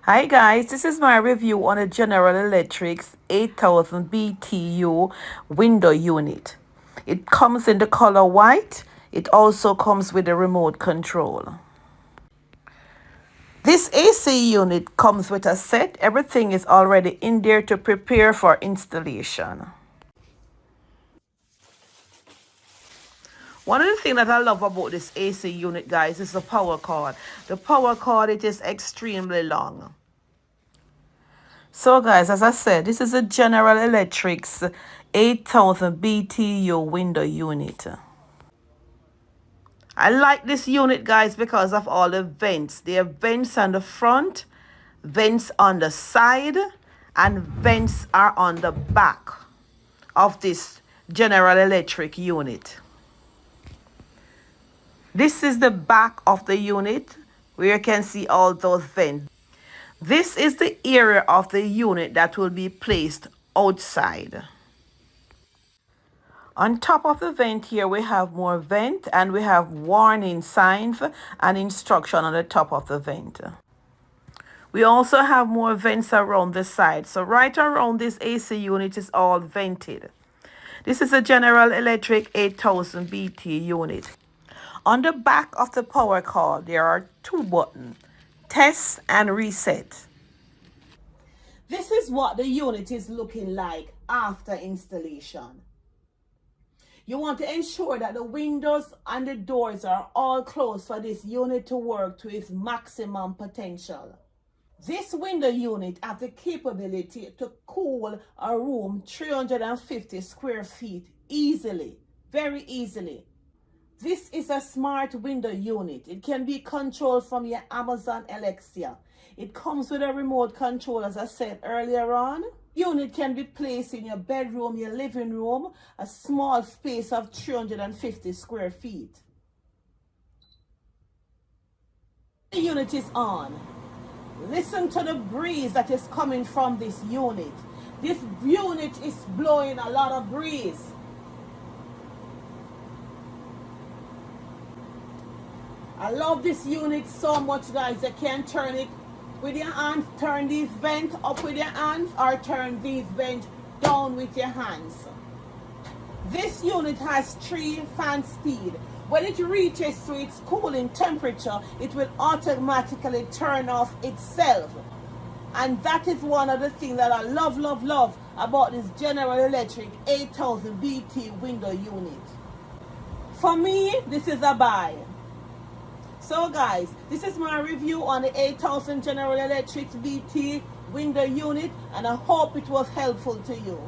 Hi guys, this is my review on a General Electric's 8000 BTU window unit. It comes in the color white. It also comes with a remote control. This AC unit comes with a set. Everything is already in there to prepare for installation. One of the things that I love about this AC unit, guys, is the power cord. The power cord, it is extremely long. So guys, as I said, this is a General Electric's 8000 BTU window unit. I like this unit, guys, because of all the vents. There are vents on the front, vents on the side, and vents are on the back of this General Electric unit. This is the back of the unit where you can see all those vents. This is the area of the unit that will be placed outside. On top of the vent here, we have more vent and we have warning signs and instruction on the top of the vent. We also have more vents around the side. So right around this AC unit is all vented. This is a General Electric 8000 BT unit. On the back of the power cord, there are two buttons. Test and reset. This is what the unit is looking like after installation. You want to ensure that the windows and the doors are all closed for this unit to work to its maximum potential. This window unit has the capability to cool a room 350 square feet easily, very easily. This is a smart window unit. It can be controlled from your Amazon Alexa. It comes with a remote control, as I said earlier on. Unit can be placed in your bedroom, your living room, a small space of 350 square feet. The unit is on. Listen to the breeze that is coming from this unit. This unit is blowing a lot of breeze. I love this unit so much, guys. You can turn it with your hands, turn these vents up with your hands, or turn these vents down with your hands. This unit has 3 fan speed. When it reaches to its cooling temperature, it will automatically turn off itself. And that is one of the things that I love about this General Electric 8000 BT window unit. For me, this is a buy. So guys, this is my review on the 8000 General Electric BT window unit, and I hope it was helpful to you.